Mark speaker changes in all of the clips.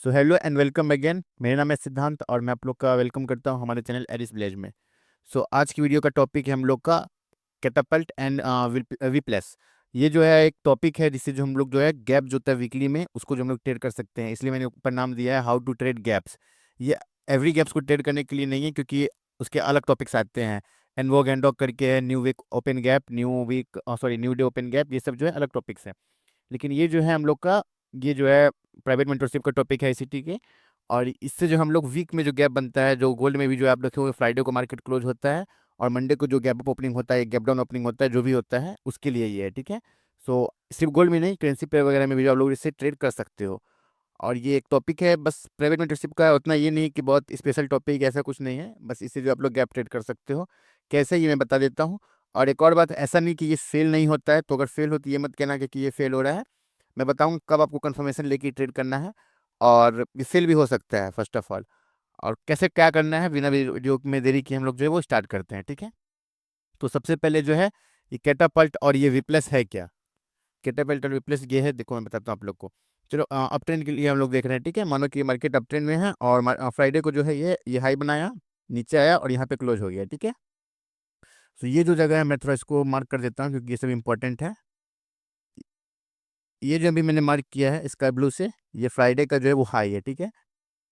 Speaker 1: So hello and welcome again. मेरा नाम है सिद्धांत और मैं आप लोग का वेलकम करता हूं हमारे चैनल एरिस विलेज में। आज की वीडियो का टॉपिक है हम लोग का कैटापल्ट एंड वी प्लस। ये जो है एक टॉपिक है जिससे जो हम लोग जो है गैप जो होता है वीकली में उसको जो हम लोग ट्रेड कर सकते हैं, इसलिए मैंने ऊपर नाम दिया है हाउ टू ट्रेड गैप्स। ये एवरी गैप्स को ट्रेड करने के लिए नहीं है, क्योंकि उसके अलग टॉपिक्स आते हैं। एनवॉग एंडॉग करके है, new week open gap, new day open gap, ये सब जो है अलग टॉपिक्स हैं। लेकिन ये जो है हम लोग का, ये जो है प्राइवेट मेंटरशिप का टॉपिक है ICT के। और इससे जो हम लोग वीक में जो गैप बनता है, जो गोल्ड में भी जो आप देखे हुए फ्राइडे को मार्केट क्लोज होता है और मंडे को जो गैप अप ओपनिंग होता है, गैप डाउन ओपनिंग होता है, जो भी होता है उसके लिए ये है, ठीक है। सिर्फ गोल्ड में नहीं, करेंसी पेयर वगैरह में भी जो आप लोग इससे ट्रेड कर सकते हो। और ये एक टॉपिक है बस प्राइवेट मेंटरशिप का, उतना ये नहीं कि बहुत स्पेशल टॉपिक, ऐसा कुछ नहीं है, बस इससे जो आप लोग गैप ट्रेड कर सकते हो। कैसे, ये मैं बता देता हूँ। और एक और बात, ऐसा नहीं कि ये फेल नहीं होता है, तो अगर फेल होती है मत कहना कि ये फेल हो रहा है। मैं बताऊँ कब आपको कंफर्मेशन लेके ट्रेड करना है, और ये फेल भी हो सकता है फर्स्ट ऑफ ऑल। और कैसे क्या करना है, बिना वीडियो में देरी किए हम लोग जो है वो स्टार्ट करते हैं, ठीक है। तो सबसे पहले जो है, ये कैटापल्ट और ये विप्लस है क्या। कैटापल्ट और विप्लस ये है, देखो मैं बताता हूँ आप लोग को। चलो अप ट्रेंड के लिए हम लोग देख रहे हैं, ठीक है। मानो कि मार्केट अप ट्रेंड में है और फ्राइडे को जो है ये हाई बनाया, नीचे आया और यहाँ पे क्लोज हो गया, ठीक है। तो ये जो जगह है मैं थोड़ा इसको मार्क कर देता हूँ, क्योंकि ये सब इंपॉर्टेंट है। ये जो अभी मैंने मार्क किया है स्काई ब्लू से, ये फ्राइडे का जो है वो हाई है, ठीक है।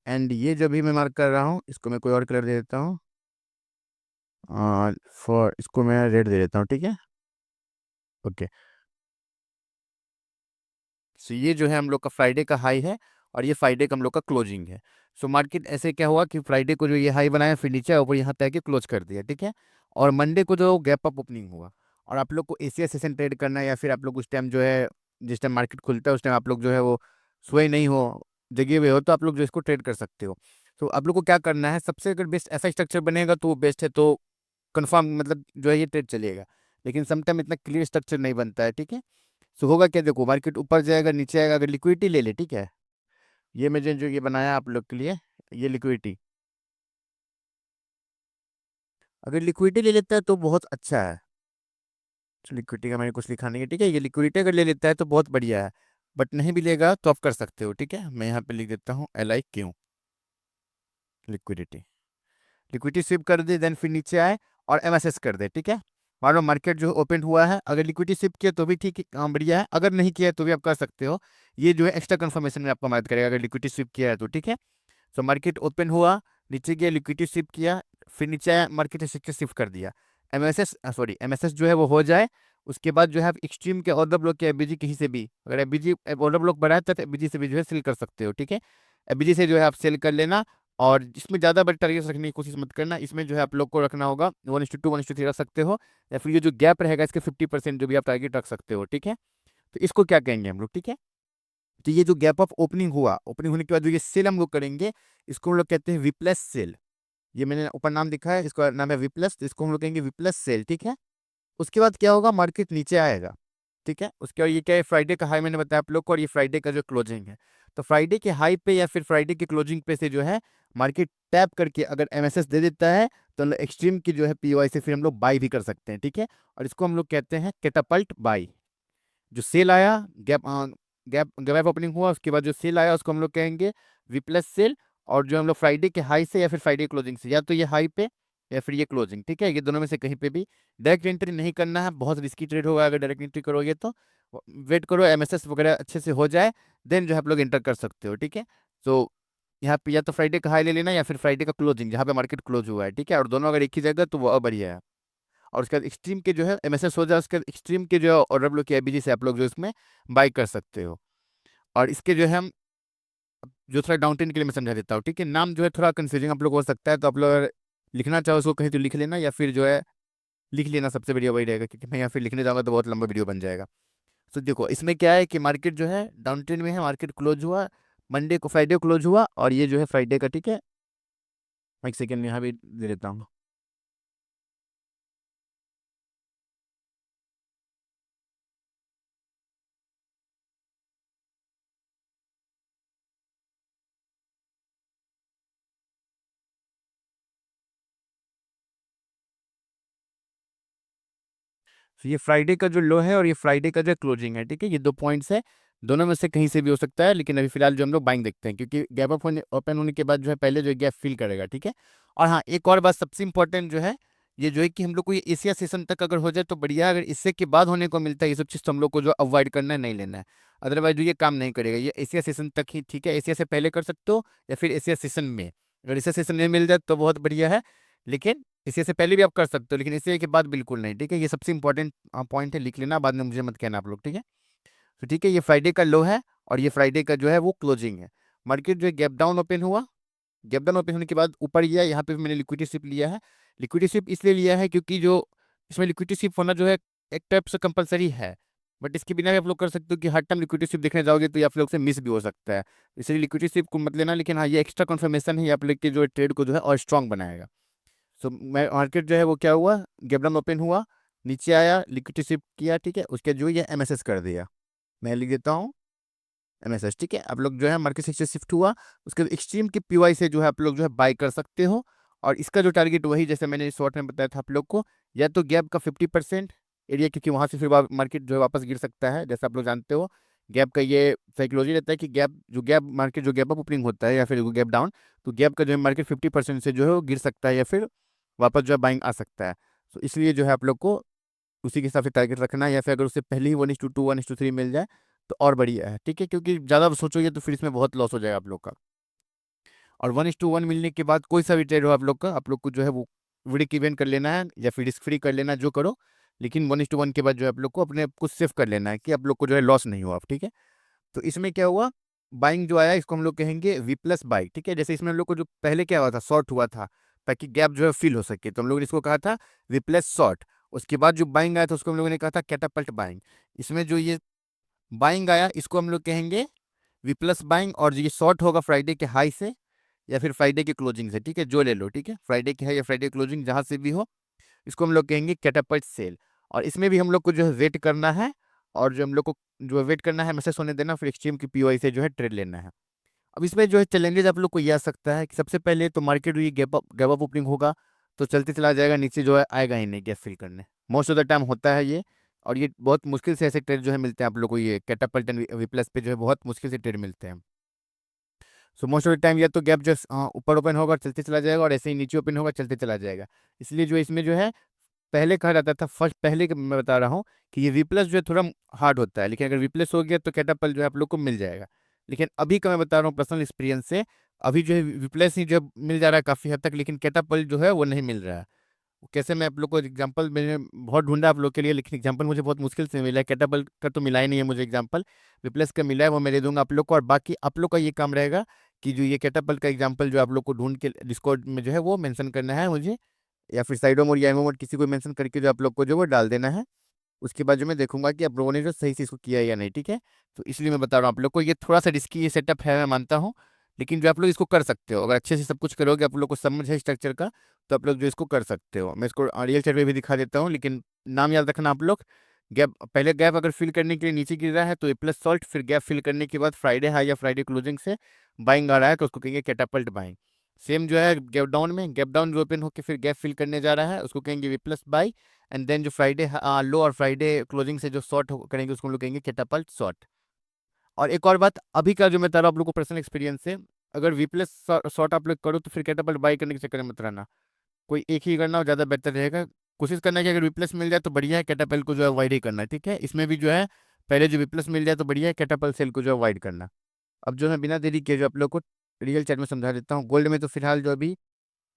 Speaker 1: एंड ये जो भी मैं मार्क कर रहा हूँ, इसको मैं कोई और कलर दे देता हूँ। फॉर इसको मैं रेड दे देता हूँ, ठीक है। ओके। सो ये जो है हम लोग का फ्राइडे का हाई है और ये फ्राइडे का हम लोग का क्लोजिंग है। मार्केट ऐसे क्या हुआ कि फ्राइडे को जो ये हाई बनाया, फिर नीचे ऊपर यहाँ तक के क्लोज कर दिया, ठीक है। और मंडे को जो गैप अप ओपनिंग हुआ, और आप लोग को एशिया सेशन ट्रेड करना है, या फिर आप लोग उस टाइम जो है, जिस टाइम मार्केट खुलता है उस टाइम आप लोग जो है वो सोए नहीं हो, जगे हुए हो, तो आप लोग जो इसको ट्रेड कर सकते हो। तो आप लोग को क्या करना है, सबसे अगर बेस्ट ऐसा स्ट्रक्चर बनेगा तो वो बेस्ट है, तो कंफर्म मतलब जो है ये ट्रेड चलेगा। लेकिन समटाइम इतना क्लियर स्ट्रक्चर नहीं बनता है, ठीक है। होगा क्या, देखो मार्केट ऊपर जाएगा नीचे आएगा, अगर लिक्विडिटी ले ले, ठीक है। ये मैंने जो ये बनाया आप लोग के लिए, ये लिक्विडिटी, अगर लिक्विडिटी ले लेता है तो बहुत अच्छा है। तो लिक्विडिटी का मैंने कुछ लिखा नहीं है, ठीक है। ये लिक्विडिटी अगर ले लेता है तो बहुत बढ़िया है, बट नहीं भी लेगा तो आप कर सकते हो, ठीक है। मैं यहाँ पे लिख देता हूँ LIQ, लिक्विडिटी। लिक्विडिटी स्विप कर दे, देन फिर नीचे आए और MSS कर दे, ठीक है। मान लो मार्केट जो ओपन हुआ है, अगर लिक्विडिटी स्विप किया तो भी ठीक है, बढ़िया है। अगर नहीं किया तो भी आप कर सकते हो। ये जो है एक्स्ट्रा कंफर्मेशन में आपको मदद करेगा, अगर लिक्विडिटी स्विप किया है तो, ठीक है। मार्केट ओपन हुआ, नीचे गया, लिक्विडिटी शिफ्ट किया, फिर नीचे आया, मार्केट सेक्टर शिफ्ट कर दिया। MSS जो है वो हो जाए, उसके बाद जो है आप एक्सट्रीम के ऑर्डर ब्लॉक के एबीजी कहीं से भी, अगर एबीजी ऑर्डर ब्लॉक बढ़ाए तो एबीजी से भी जो है सेल कर सकते हो, ठीक है। एबीजी से जो है आप सेल कर लेना। और इसमें ज़्यादा बड़े टारगेट रखने की कोशिश मत करना, इसमें जो है आप लोग को रखना होगा 1:2 1:3 रख सकते हो, या फिर ये जो गैप रहेगा इसके 50% जो भी आप टारगेट रख सकते हो, ठीक है। तो इसको क्या कहेंगे हम लोग, ठीक है। तो ये जो गैप ऑफ ओपनिंग हुआ, ओपनिंग होने के बाद जो ये सेल हम लोग करेंगे, इसको हम लोग कहते हैं विप्लस सेल। ये मैंने ऊपर नाम लिखा है, इसका नाम है विप्लस, तो इसको हम लोग कहेंगे विप्लस सेल, ठीक है। उसके बाद क्या होगा, मार्केट नीचे आएगा, ठीक है। उसके बाद ये क्या है, फ्राइडे का हाई मैंने बताया आप लोग को, और ये फ्राइडे का जो क्लोजिंग है। तो फ्राइडे के हाई पे या फिर फ्राइडे के क्लोजिंग पे से जो है मार्केट टैप करके अगर MSS दे देता है, तो एक्सट्रीम की जो है POI से फिर हम लोग बाई भी कर सकते हैं, ठीक है। और इसको हम लोग कहते हैं कैटापल्ट बाई। जो सेल आया, गैप गैप गैप ओपनिंग हुआ, उसके बाद जो सेल आया उसको हम लोग कहेंगे विप्लस सेल। और जो हम लोग फ्राइडे के हाई से या फिर फ्राइडे क्लोजिंग से, या तो ये हाई पे या फिर ये क्लोजिंग, ठीक है, ये दोनों में से कहीं पे भी डायरेक्ट एंट्री नहीं करना है, बहुत रिस्की ट्रेड होगा अगर डायरेक्ट एंट्री करोगे तो। वेट करो MSS वगैरह अच्छे से हो जाए, देन जो है आप लोग एंटर कर सकते हो, ठीक है। तो यहाँ पे या तो फ्राइडे का हाई ले लेना या फिर फ्राइडे का क्लोजिंग जहाँ पे मार्केट क्लोज हुआ है, ठीक है। और दोनों अगर एक ही जगह तो वो और बढ़िया है। और उसके बाद एक्सट्रीम के जो है MSS हो जाए, उसके बाद एक्सट्रीम के जो और डब्ल्यू के IBG से आप लोग जो इसमें बाई कर सकते हो। और इसके जो है हम जो थोड़ा डाउन ट्रेंड के लिए मैं समझा देता हूँ, ठीक है। नाम जो है थोड़ा कंफ्यूजिंग आप लोग हो सकता है, तो आप लोग अगर लिखना चाहो उसको कहीं तो लिख लेना, या फिर जो है लिख लेना, सबसे बढ़िया वही रहेगा, क्योंकि मैं यहाँ फिर लिखने जाऊँगा तो बहुत लंबा वीडियो बन जाएगा। तो देखो इसमें क्या है कि मार्केट जो है डाउन ट्रेंड में है, मार्केट क्लोज हुआ मंडे को, फ्राइडे को क्लोज हुआ, और ये जो है फ्राइडे का, ठीक है। एक सेकेंड यहाँ भी दे देता हूँ। तो ये फ्राइडे का जो लो है और ये फ्राइडे का जो क्लोजिंग है, ठीक है, ये 2 पॉइंट्स है। दोनों में से कहीं से भी हो सकता है, लेकिन अभी फिलहाल जो हम लोग बाइंग देखते हैं, क्योंकि गैप अप होने ओपन होने के बाद जो है पहले जो गैप फिल करेगा, ठीक है। और हाँ, एक और बात सबसे इंपॉर्टेंट जो है, ये जो है कि हम लोग को ये एशिया सेशन तक अगर हो जाए तो बढ़िया है। अगर इससे के बाद होने को मिलता है ये सब चीज़, तो हम लोग को जो अवॉइड करना है, नहीं लेना है। अदरवाइज जो ये काम नहीं करेगा, ये एशिया सेशन तक ही ठीक है। एशिया से पहले कर सकते हो या फिर एशिया सेशन में। अगर एशिया सेशन में मिल जाए तो बहुत बढ़िया है, लेकिन एशिया से पहले भी आप कर सकते हो, लेकिन एशिया के बाद बिल्कुल नहीं, ठीक है। ये सबसे इंपॉर्टेंट पॉइंट है, लिख लेना, बाद में मुझे मत कहना आप लोग, ठीक है। तो ठीक है, ये फ्राइडे का लो है और ये फ्राइडे का जो है वो क्लोजिंग है। मार्केट जो है गैप डाउन ओपन हुआ, गैप डाउन ओपन होने के बाद ऊपर गया, यहाँ पे मैंने लिक्विडिटी शिप लिया है। लिक्विडिटी शिप इसलिए लिया है क्योंकि जो इसमें लिक्विडिटी शिप होना जो है एक टाइप से कंपलसरी है, बट इसके बिना भी आप लोग कर सकते हो कि हर टाइम लिक्विडिटी शिप देखने जाओगे तो ये आप लोग से मिस भी हो सकता है। इसलिए लिक्विडिटी शिप को मत लेना, लेकिन हाँ, ये एक्स्ट्रा कन्फर्मेशन है, ये आप लोग के जो ट्रेड को जो है और स्ट्रॉन्ग बनाएगा। सो मैं मार्केट जो है वो क्या हुआ, गैप डाउन ओपन हुआ, नीचे आया, लिक्विडिटी शिप किया, ठीक है। उसके जो ये एमएसएस कर दिया, मैं लिख देता हूँ एमएसएस, ठीक है। आप लोग जो है मार्केट से शिफ्ट हुआ, उसके बाद एक्सट्रीम की पीवाई से जो है आप लोग जो है बाय कर सकते हो। और इसका जो टारगेट वही जैसे मैंने शॉर्ट में बताया था आप लोग को, या तो गैप का 50% एरिया, क्योंकि वहां से फिर मार्केट जो है वापस गिर सकता है, जैसे आप लोग जानते हो। गैप का ये साइकोलॉजी रहता है कि गैप मार्केट जो गैप अप ओपनिंग होता है या फिर गैप डाउन, तो गैप का जो है मार्केट 50% से जो है वो गिर सकता है या फिर वापस जो है बाइंग आ सकता है। तो इसलिए जो है आप लोग को उसी के हिसाब से टारगेट रखना है, या फिर अगर उससे पहले ही 1:2 1:3 मिल जाए तो और बढ़िया है, ठीक है। क्योंकि ज़्यादा सोचोगे तो फिर इसमें बहुत लॉस हो जाएगा आप लोग का। और 1:1 मिलने के बाद कोई सा भी ट्रेड हो आप लोग का, आप लोग को जो है वो ब्रेक इवन कर लेना है या फिर रिस्क फ्री कर लेना है, जो करो। लेकिन 1:1 के बाद जो है आप लोग को अपने आप को सेफ कर लेना है कि आप लोग को जो है लॉस नहीं हो आप, ठीक है। तो इसमें क्या हुआ, बाइंग जो आया इसको हम लोग कहेंगे वी प्लस बाई, ठीक है। जैसे इसमें हम लोग को जो पहले क्या हुआ था, शॉर्ट हुआ था ताकि गैप जो है फिल हो सके, तो हम लोग ने इसको कहा था वी प्लस शॉर्ट। उसके बाद जो बाइंग आया था उसको हम लोगों ने कहा था कैटापल्ट बाइंग। इसमें जो ये बाइंग आया इसको हम लोग कहेंगे वी प्लस बाइंग, और ये शॉर्ट होगा फ्राइडे के हाई से या फिर फ्राइडे की क्लोजिंग से, ठीक है। जो ले लो, ठीक है, फ्राइडे की है या फ्राइडे क्लोजिंग जहां से भी हो, इसको हम लोग कहेंगे कैटापल्ट सेल। और इसमें भी हम लोग को जो है वेट करना है, और जो हम लोग को जो है वेट करना है, मैसेज होने देना, फिर एक्सट्रीम की पीओआई से जो है ट्रेड लेना है। अब इसमें जो है चैलेंजेस आप लोग को ये आ सकता है कि सबसे पहले तो मार्केट ये गैप अप ओपनिंग होगा तो चलते चला जाएगा, नीचे जो है आएगा ही नहीं गैप फिल करने, मोस्ट ऑफ द टाइम होता है ये। और ये बहुत मुश्किल से ऐसे ट्रेड जो है मिलते हैं आप लोग को, ये कैटापल्ट एंड वी प्लस पे जो है बहुत मुश्किल से ट्रेड मिलते हैं। So most of the time या तो गैप जस्ट ऊपर ओपन होगा और चलते चला जाएगा, और ऐसे ही नीचे ओपन होगा चलते चला जाएगा। इसलिए जो इसमें जो है पहले कहा जाता था, फर्स्ट पहले के मैं बता रहा हूँ कि ये वी प्लस जो है थोड़ा हार्ड होता है, लेकिन अगर वी प्लस हो गया तो कैटापल्ट जो है आप लोग को मिल जाएगा। लेकिन अभी का मैं बता रहा हूँ पर्सनल एक्सपीरियंस से, अभी जो है वी प्लस ही जो है मिल जा रहा है काफ़ी हद तक, लेकिन कैटापल्ट जो है वो नहीं मिल रहा है। कैसे, मैं आप लोग को एग्जांपल मैंने बहुत ढूंढा आप लोग के लिए, लेकिन एग्जांपल मुझे बहुत मुश्किल से मिला है। कैटाबल का तो मिला ही नहीं है मुझे एग्जांपल, रिप्लेस का मिला है, वो मैं दे दूंगा आप लोग को। और बाकी आप लोग का ये काम रहेगा कि जो ये कैटाबल का एग्जांपल जो आप लोग को ढूंढ के डिस्कॉर्ड में जो है वो मेंशन करना है मुझे, या फिर साइडो मोड या एमओ मोड किसी को मेंशन करके जो आप लोग को जो वो डाल देना है। उसके बाद जो मैं देखूंगा कि आप लोगों ने जो सही से इसको किया है या नहीं, ठीक है। तो इसलिए मैं बता रहा हूँ आप लोग को, ये थोड़ा सा रिस्की ये सेटअप है, मैं मानता हूँ, लेकिन जो आप लोग इसको कर सकते हो, अगर अच्छे से सब कुछ करोगे, आप लोग को समझ है स्ट्रक्चर का, तो आप लोग जो इसको कर सकते हो। मैं इसको रियल चार्ट में भी दिखा देता हूँ, लेकिन नाम याद रखना आप लोग। गैप पहले गैप अगर फिल करने के लिए नीचे गिर रहा है तो ए प्लस सॉल्ट, फिर गैप फिल करने के बाद फ्राइडे हाई या फ्राइडे क्लोजिंग से बाइंग आ रहा है तो उसको कहेंगे कैटापल्ट बाइंग। सेम जो है गैप डाउन में, गैप डाउन जो ओपन होकर फिर गैप फिल करने जा रहा है उसको कहेंगे V plus buy. And then जो फ्राइडे लो और फ्राइडे क्लोजिंग से जो शॉर्ट करेंगे उसको हम लोग कहेंगे कैटापल्ट शॉर्ट। और एक और बात, अभी का जो मैं बता रहा हूँ आप लोग को पर्सनल एक्सपीरियंस से, अगर वी प्लस शॉर्ट आप लोग करो तो फिर कैटापल्ट बाई करने के चक्कर में मत रहना, कोई एक ही करना हो ज़्यादा बेहतर रहेगा। कोशिश करना है कि अगर वी प्लस मिल जाए तो बढ़िया है, कैटापल्ट को जो है अवॉइड ही करना है, ठीक है। इसमें भी जो है पहले जो वी प्लस मिल जाए तो बढ़िया है, कैटापल्ट सेल को जो अवॉइड करना। अब जो है बिना देरी किए जो आप लोग को रियल चैट में समझा देता हूँ। गोल्ड में तो फिलहाल जो अभी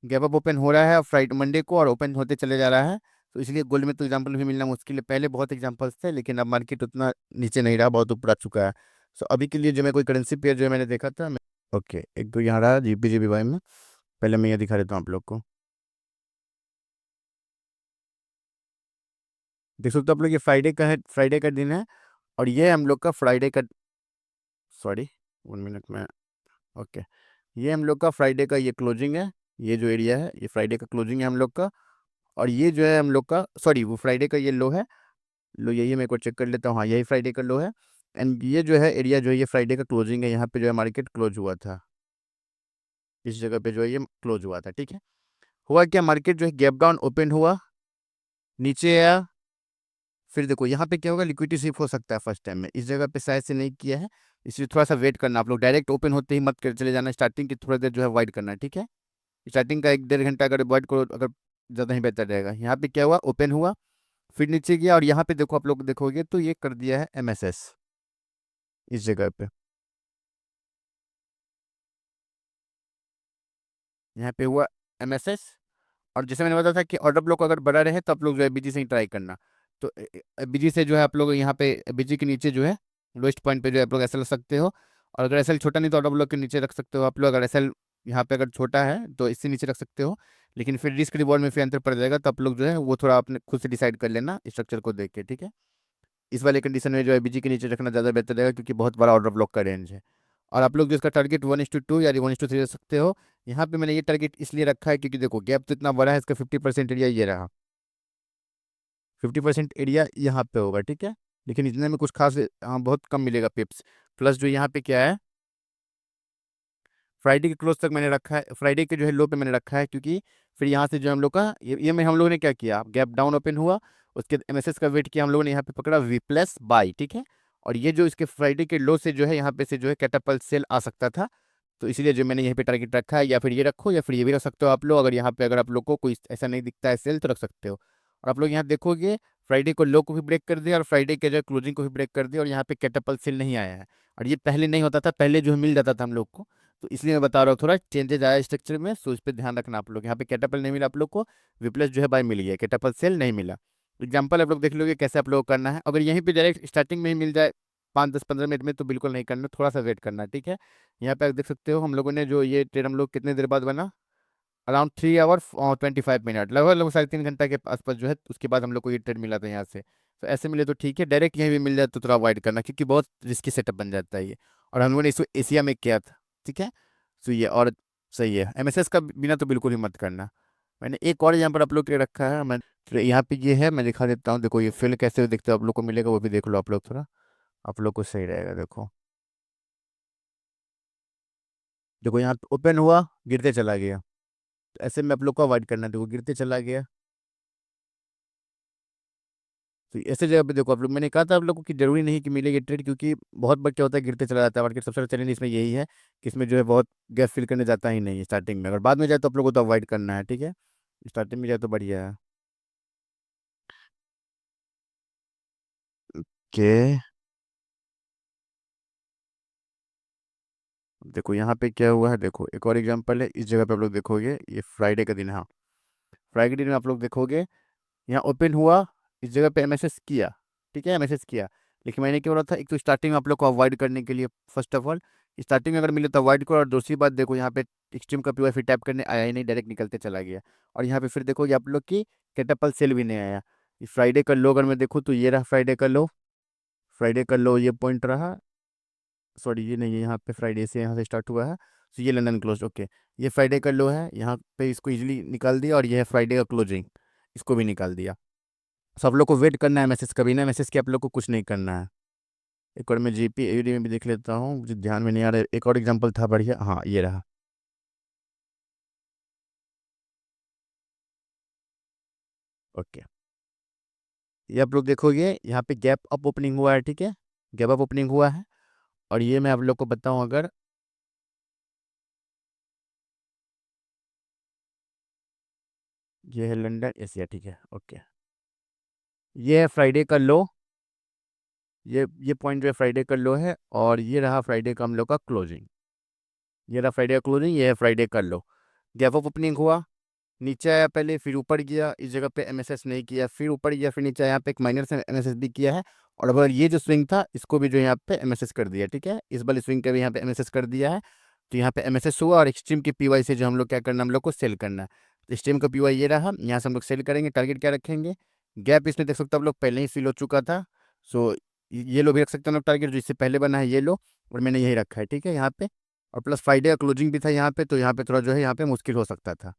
Speaker 1: गैप अप ओपन हो रहा है फ्राइडे मंडे को और ओपन होते चले जा रहा है, तो इसलिए गोल्ड में तो एग्जांपल भी मिलना मुश्किल है। पहले बहुत एग्जांपल्स थे, लेकिन अब मार्केट उतना नीचे नहीं रहा, बहुत ऊपर आ चुका है। सो अभी के लिए जो मैं कोई करेंसी पेयर जो है मैंने देखा था मैं, ओके, एक तो यहाँ रहा जीबीजीबीवाई में, पहले मैं ये दिखा देता हूँ आप लोग को। देख सकते हो आप लोग, ये फ्राइडे का है, फ्राइडे का दिन है, और ये हम लोग का फ्राइडे का, सॉरी 1 मिनट में, ओके, ये हम लोग का फ्राइडे का ये क्लोजिंग है। ये जो एरिया है ये फ्राइडे का क्लोजिंग है हम लोग का, और ये जो है हम लोग का, सॉरी वो फ्राइडे का ये लो है। लो यही है, मैं एक बार चेक कर लेता हूँ, हाँ यही फ्राइडे का लो है। एंड ये जो है एरिया जो है ये फ्राइडे का क्लोजिंग है, यहाँ पे जो है मार्केट क्लोज हुआ था, इस जगह पे जो है ये क्लोज हुआ था, ठीक है। हुआ क्या, मार्केट जो है गैप डाउन ओपन हुआ, नीचे आया, फिर देखो यहाँ पे क्या होगा, लिक्विडिटी स्विप हो सकता है फर्स्ट टाइम में, इस जगह पे शायद से नहीं किया है, इसलिए थोड़ा सा वेट करना आप लोग, डायरेक्ट ओपन होते ही मत कर चले जाना, स्टार्टिंग की थोड़ा देर जो है अवॉइड करना है, ठीक है। स्टार्टिंग का 1 डेढ़ घंटा अगर अवॉइड करो, अगर ज़्यादा ही बेहतर रहेगा। यहाँ पे क्या हुआ, ओपन हुआ, फिर नीचे गया, और यहाँ पे देखो आप लोग देखोगे तो ये कर दिया है MSS इस जगह पे, यहाँ पे हुआ MSS। और जैसे मैंने बताया था कि ऑर्डर ब्लॉक अगर बड़ा रहे तो आप लोग जो है BG से ही ट्राई करना। तो BG से जो है आप लोग यहाँ पे BG के नीचे जो है लोएस्ट पॉइंट पे जो है आप लोग SL रख सकते हो, और अगर SL छोटा नहीं तो ऑर्डर ब्लॉक के नीचे रख सकते हो आप लोग। अगर SL यहाँ पे अगर छोटा है तो इससे नीचे रख सकते हो, लेकिन फिर रिस्क रिवॉर्ड में फिर अंतर पड़ जाएगा, तो आप लोग जो है वो थोड़ा अपने खुद से डिसाइड कर लेना स्ट्रक्चर को देख के, ठीक है। इस वाले कंडीशन में जो है BG के नीचे रखना ज़्यादा बेहतर रहेगा, क्योंकि बहुत बड़ा ऑर्डर ब्लॉक का रेंज है। और आप लोग जो इसका टारगेट 1:2 या 1:3 रख सकते हो। यहाँ पे मैंने ये टारगेट इसलिए रखा है क्योंकि देखो गैप तो इतना बड़ा है, इसका 50% एरिया ये रहा, 50% एरिया यहाँ पे होगा, ठीक है। लेकिन इतने में कुछ खास, हाँ, बहुत कम मिलेगा पिप्स। प्लस जो यहाँ पे क्या है, फ्राइडे के क्लोज तक मैंने रखा है, फ्राइडे के जो है लो पे मैंने रखा है, क्योंकि फिर यहाँ से जो हम लोग का ये में हम लोगों ने क्या किया, गैप डाउन ओपन हुआ, उसके MSS का वेट किया हम लोगों ने, यहाँ पे पकड़ा V+बाई, ठीक है। और ये जो इसके फ्राइडे के लो से जो है यहाँ पे से जो है कैटापल्ट सेल आ सकता था, तो इसीलिए जो मैंने यहीं पे टारगेट रखा है। या फिर ये रखो या फिर ये भी रख सकते हो आप लोग, अगर यहाँ पे अगर आप लोग को कोई ऐसा नहीं दिखता है सेल तो रख सकते हो। और आप लोग यहाँ देखोगे फ्राइडे को लो को भी ब्रेक कर दिया और फ्राइडे के जो क्लोजिंग को भी ब्रेक कर दिया, और यहाँ पे कैटापल्ट सेल नहीं आया है। और ये पहले नहीं होता था, पहले जो है मिल जाता था हम लोग को, तो इसलिए मैं बता रहा हूँ थोड़ा चेंजेज आया स्ट्रक्चर में, सो इस पर ध्यान रखना आप लोग। यहाँ पे कैटापल नहीं मिला आप लोग को, V+ जो है बाय मिल गया, कैटापल सेल नहीं मिला। एग्जाम्पल आप लोग देख लोगे कैसे आप लोग को करना है। अगर यहीं पे डायरेक्ट स्टार्टिंग में ही मिल जाए 5 10 15 मिनट में, तो बिल्कुल नहीं करना, थोड़ा सा वेट करना, ठीक है। यहाँ पे आप देख सकते हो हम लोगों ने जो ये ट्रेड हम लोग कितने देर बाद बना, अराउंड 3 आवर 25 मिनट, लगभग लगभग 3.5 घंटा के आसपास जो है, उसके बाद हम लोग को ये ट्रेड मिला था यहाँ से। तो ऐसे मिले तो ठीक है, डायरेक्ट यहीं भी मिल जाए तो थोड़ा अवॉइड करना, क्योंकि बहुत रिस्की सेटअप बन जाता है ये। और हम लोगों ने इसको एशिया में किया था, ठीक है। तो ये और सही है, MSS का बिना तो बिल्कुल ही मत करना। मैंने एक और यहाँ पर आप लोग के रखा है, मैं तो यहाँ पे ये है, मैं दिखा देता हूँ, देखो ये फिल कैसे दिखते हो आप लोग को मिलेगा, वो भी देख लो आप लोग थोड़ा, आप लोग को सही रहेगा। देखो देखो यहाँ ओपन हुआ, गिरते चला गया, तो ऐसे में आप लोग को अवॉइड करना है, देखो गिरते चला गया। तो ऐसे जगह पे देखो आप लोग, मैंने कहा था आप लोगों को कि जरूरी नहीं कि मिलेगी ट्रेड, क्योंकि बहुत बार क्या होता है गिरते चला जाता है मार्केट। सबसे बड़ा चैलेंज इसमें यही है कि इसमें जो है बहुत गैप फिल करने जाता ही नहीं है स्टार्टिंग में, अगर बाद में जाए तो आप लोगों को तो अवॉइड करना है, ठीक है। स्टार्टिंग में जाए तो बढ़िया है। के देखो यहाँ पे क्या हुआ है, देखो एक और एग्जांपल है, इस जगह पे आप लोग देखोगे ये फ्राइडे का दिन है, हाँ, फ्राइडे के दिन आप लोग देखोगे यहाँ ओपन हुआ, इस जगह पे MSS किया, ठीक है, MSS किया। लेकिन मैंने क्या बोला था, एक तो स्टार्टिंग में आप लोग को अवॉइड करने के लिए, फर्स्ट ऑफ ऑल स्टार्टिंग में अगर मिले तो अवॉइड करो, और दूसरी बात देखो यहाँ पे एक्सट्रीम का PY फिर टैप करने आया ही नहीं, डायरेक्ट निकलते चला गया। और यहाँ पे फिर देखोगे आप लोग की कैटापल सेल भी नहीं आया। फ्राइडे का लो अगर मैं देखूँ तो ये रहा फ्राइडे का लो, फ्राइडे का लो ये पॉइंट रहा, सॉरी ये नहीं है, यहाँ पे फ्राइडे से यहाँ से स्टार्ट हुआ है, तो ये लंदन क्लोज, ओके। ये फ्राइडे का लो है, यहाँ पे इसको इजीली निकाल दिया, और ये है फ्राइडे का क्लोजिंग, इसको भी निकाल दिया। सब लोग को वेट करना है मैसेज का, बिना मैसेज के आप लोग को कुछ नहीं करना है। एक और मैं GP AUD में भी देख लेता हूँ, मुझे ध्यान में नहीं आ रहा है, एक और एग्जांपल था बढ़िया, हाँ ये रहा, ओके। ये आप लोग देखोगे यहाँ पे गैप अप ओपनिंग हुआ है, ठीक है, गैप अप ओपनिंग हुआ है। और ये मैं आप लोग को बताऊँ, अगर ये है लंदन एशिया, ठीक है, ओके। ये है फ्राइडे का लो, ये पॉइंट जो है फ्राइडे का लो है, और ये रहा फ्राइडे का हम लोग का क्लोजिंग, ये रहा फ्राइडे का क्लोजिंग, ये है फ्राइडे का लो। गैप अप ओपनिंग हुआ, नीचे आया पहले, फिर ऊपर गया, इस जगह पे MSS नहीं किया, फिर ऊपर गया, फिर नीचे आया, यहाँ पे एक माइनर से MSS भी किया है। और अगर ये जो स्विंग था इसको भी जो यहाँ पे MSS कर दिया, ठीक है, इस वाले स्विंग का भी यहाँ पे MSS कर दिया है। तो यहाँ पे MSS हुआ, और एक्सट्रीम के PY से जो हम लोग क्या करना, हम लोग को सेल करना है। तो एक्सट्रीम का PY ये रहा, यहाँ से हम लोग सेल करेंगे, टारगेट क्या रखेंगे, गैप इसमें देख सकते हो आप लोग पहले ही फिल हो चुका था। सो ये लो भी रख सकते हैं हम लोग टारगेट, जो इससे पहले बना है ये लो, और मैंने यही रखा है, ठीक है, यहाँ पे। और प्लस फ्राइडे का क्लोजिंग भी था यहाँ पे, तो यहाँ पे थोड़ा जो है यहाँ पे मुश्किल हो सकता था।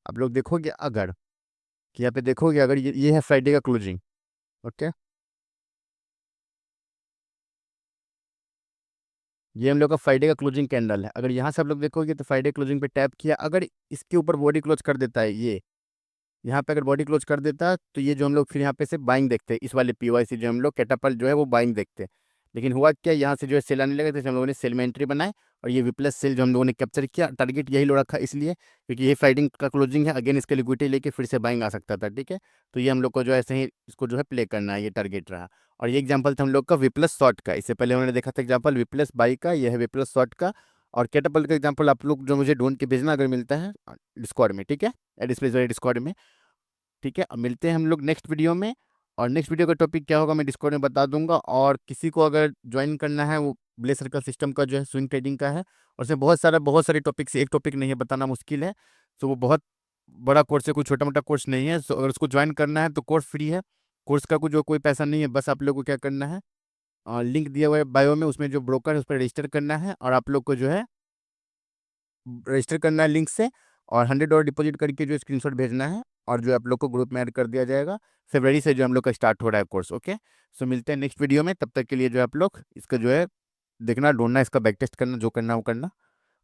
Speaker 1: आप लोग देखोगे अगर, कि यहाँ पे देखोगे अगर ये है फ्राइडे का क्लोजिंग, ओके, ये हम लोग का फ्राइडे का क्लोजिंग कैंडल है। अगर यहाँ से आप लोग देखोगे तो फ्राइडे क्लोजिंग पे टैप किया, अगर इसके ऊपर बॉडी क्लोज कर देता है ये, यहाँ पे अगर बॉडी क्लोज कर देता तो ये जो हम लोग फिर यहाँ पे से बाइंग देखते हैं, इस वाले पीवाईसी जो हम लोग कैटापल्ट जो है वो बाइंग देखते हैं। लेकिन हुआ क्या, यहाँ से जो है सेल आने लगे थे, हम लोगों ने सेल में एंट्री बनाए और ये विप्लस सेल जो हम लोगों ने कैप्चर किया, टारगेट यही लो रखा इसलिए क्योंकि ये फ्राइडिंग का क्लोजिंग है, अगेन इसके लिक्विडिटी लेके फिर से बाइंग आ सकता था, ठीक है। तो ये हम लोग को जो है ऐसे ही इसको जो है प्ले करना है, ये टारगेट रहा। और ये एग्जाम्पल था हम लोग का विप्लस शॉर्ट का, इससे पहले उन्होंने देखा था एग्जाम्पल विप्लस बाई का, ये है विप्लस शॉर्ट का। और कैटापल्ट का एग्जाम्पल आप लोग जो मुझे ढूंढ के भेजना अगर मिलता है डिस्कॉर्ड में, ठीक है, डिस्प्ले डिस्कॉर्ड में, ठीक है। अब मिलते हैं हम लोग नेक्स्ट वीडियो में। और नेक्स्ट वीडियो का टॉपिक क्या होगा मैं डिस्कॉर्ड में बता दूंगा, और किसी को अगर ज्वाइन करना है वो ब्ले सर्कल सिस्टम का जो है स्विंग ट्रेडिंग का है, और उसमें बहुत सारे टॉपिक्स, एक टॉपिक नहीं है, बताना मुश्किल है। तो वो बहुत बड़ा कोर्स है, कोई छोटा मोटा कोर्स नहीं है। सो अगर उसको ज्वाइन करना है तो कोर्स फ्री है, कोर्स का कुछ जो कोई पैसा नहीं है, बस आप लोग को क्या करना है, लिंक दिया हुआ है बायो में, उसमें जो ब्रोकर है उस पर रजिस्टर करना है, और आप लोग को जो है रजिस्टर करना है लिंक से, और $100 डिपॉजिट करके जो स्क्रीनशॉट भेजना है, और जो आप लोग को ग्रुप में ऐड कर दिया जाएगा। फरवरी से जो हम लोग का स्टार्ट हो रहा है कोर्स, ओके। सो मिलते हैं नेक्स्ट वीडियो में, तब तक के लिए जो है आप लोग इसका जो है देखना, ढूंढना, इसका बैक टेस्ट करना, जो करना वो करना।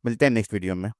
Speaker 1: मिलते हैं नेक्स्ट वीडियो में।